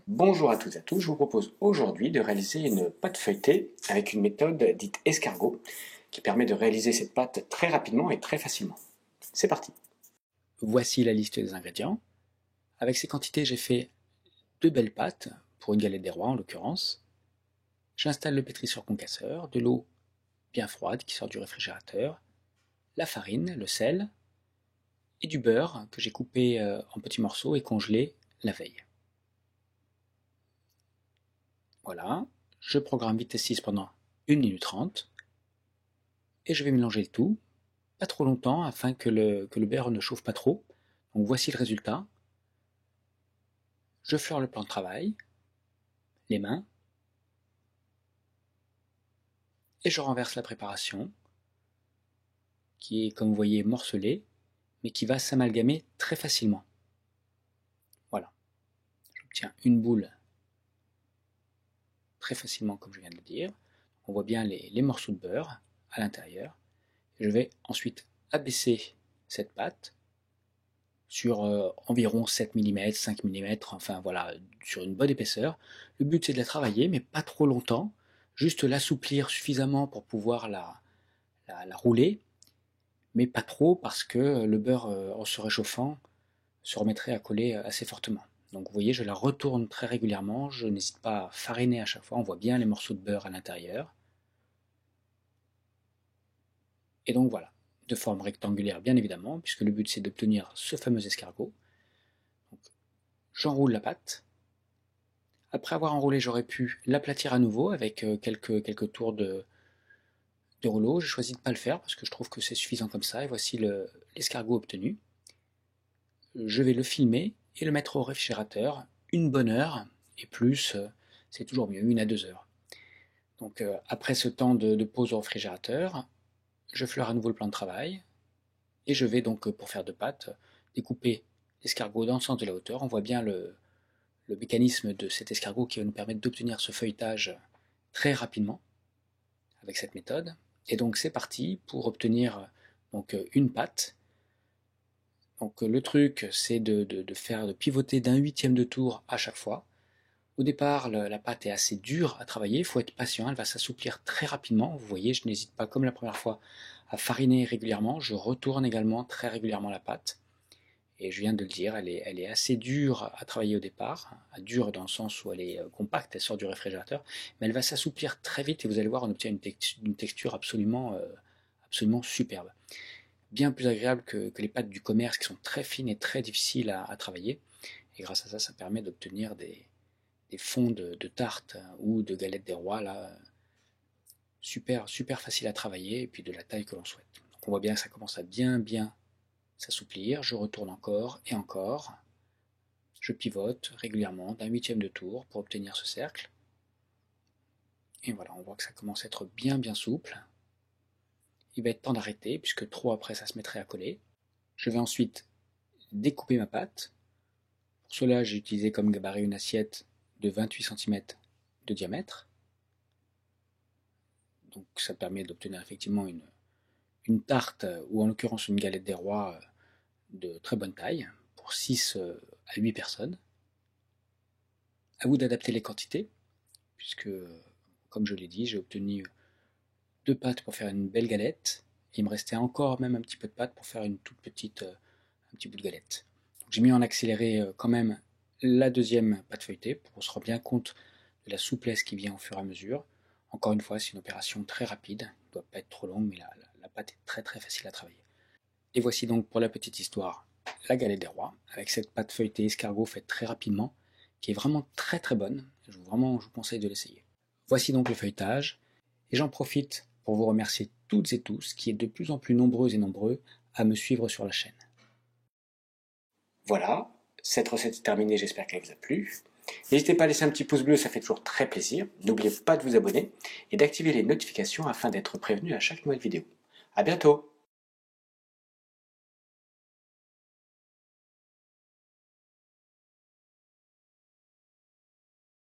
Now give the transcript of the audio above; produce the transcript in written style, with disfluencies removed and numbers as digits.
Bonjour à toutes et à tous, je vous propose aujourd'hui de réaliser une pâte feuilletée avec une méthode dite escargot qui permet de réaliser cette pâte très rapidement et très facilement. C'est parti. Voici la liste des ingrédients. Avec ces quantités, j'ai fait 2 belles pâtes, pour une galette des rois en l'occurrence. J'installe le pétrisseur concasseur, de l'eau bien froide qui sort du réfrigérateur, la farine, le sel et du beurre que j'ai coupé en petits morceaux et congelé la veille. Voilà, je programme vitesse 6 pendant 1 minute 30 et je vais mélanger le tout, pas trop longtemps afin que le beurre ne chauffe pas trop. Donc voici le résultat. Je fleure le plan de travail, les mains, et je renverse la préparation qui est, comme vous voyez, morcelée, mais qui va s'amalgamer très facilement. Voilà, j'obtiens une boule très facilement comme je viens de le dire. On voit bien les morceaux de beurre à l'intérieur. Je vais ensuite abaisser cette pâte sur environ 7 mm, 5 mm, enfin voilà, sur une bonne épaisseur. Le but c'est de la travailler, mais pas trop longtemps, juste l'assouplir suffisamment pour pouvoir la rouler, mais pas trop parce que le beurre en se réchauffant se remettrait à coller assez fortement. Donc vous voyez, je la retourne très régulièrement, je n'hésite pas à fariner à chaque fois, on voit bien les morceaux de beurre à l'intérieur. Et donc voilà, de forme rectangulaire bien évidemment, puisque le but c'est d'obtenir ce fameux escargot. J'enroule la pâte. Après avoir enroulé, j'aurais pu l'aplatir à nouveau avec quelques tours de rouleau. J'ai choisi de ne pas le faire parce que je trouve que c'est suffisant comme ça. Et voici l'escargot obtenu. Je vais le filmer et le mettre au réfrigérateur une bonne heure, et plus, c'est toujours mieux, 1 à 2 heures. Donc après ce temps de pause au réfrigérateur, je fleure à nouveau le plan de travail, et je vais donc, pour faire 2 pâtes, découper l'escargot dans le sens de la hauteur. On voit bien le mécanisme de cet escargot qui va nous permettre d'obtenir ce feuilletage très rapidement avec cette méthode. Et donc c'est parti pour obtenir donc une pâte. Donc le truc c'est de pivoter d'un huitième de tour à chaque fois. Au départ la pâte est assez dure à travailler, il faut être patient, elle va s'assouplir très rapidement. Vous voyez, je n'hésite pas comme la première fois à fariner régulièrement, je retourne également très régulièrement la pâte. Et je viens de le dire, elle est assez dure à travailler au départ, dure dans le sens où elle est compacte, elle sort du réfrigérateur, mais elle va s'assouplir très vite et vous allez voir, on obtient une texture absolument superbe. Bien plus agréable que les pâtes du commerce qui sont très fines et très difficiles à travailler. Et grâce à ça, ça permet d'obtenir des fonds de tarte ou de galettes des rois là, super facile à travailler et puis de la taille que l'on souhaite. Donc on voit bien que ça commence à bien s'assouplir, je retourne encore et encore, je pivote régulièrement d'un huitième de tour pour obtenir ce cercle. Et voilà, on voit que ça commence à être bien souple. Il va être temps d'arrêter puisque trop après ça se mettrait à coller. Je vais ensuite découper ma pâte. Pour cela, j'ai utilisé comme gabarit une assiette de 28 cm de diamètre. Donc ça permet d'obtenir effectivement une tarte, ou en l'occurrence une galette des rois de très bonne taille, pour 6 à 8 personnes. À vous d'adapter les quantités, puisque, comme je l'ai dit, j'ai obtenu 2 pâtes pour faire une belle galette, et il me restait encore même un petit peu de pâte pour faire une toute petite, un petit bout de galette. J'ai mis en accéléré quand même la deuxième pâte feuilletée, pour qu'on se rende bien compte de la souplesse qui vient au fur et à mesure. Encore une fois, c'est une opération très rapide, elle ne doit pas être trop longue, mais la pâte est très facile à travailler. Et voici donc pour la petite histoire la galette des rois, avec cette pâte feuilletée escargot faite très rapidement, qui est vraiment très bonne. Je vous conseille de l'essayer. Voici donc le feuilletage, et j'en profite pour vous remercier toutes et tous qui êtes de plus en plus nombreux et nombreux à me suivre sur la chaîne. Voilà, cette recette est terminée, j'espère qu'elle vous a plu. N'hésitez pas à laisser un petit pouce bleu, ça fait toujours très plaisir. N'oubliez pas de vous abonner et d'activer les notifications afin d'être prévenu à chaque nouvelle vidéo. A bientôt!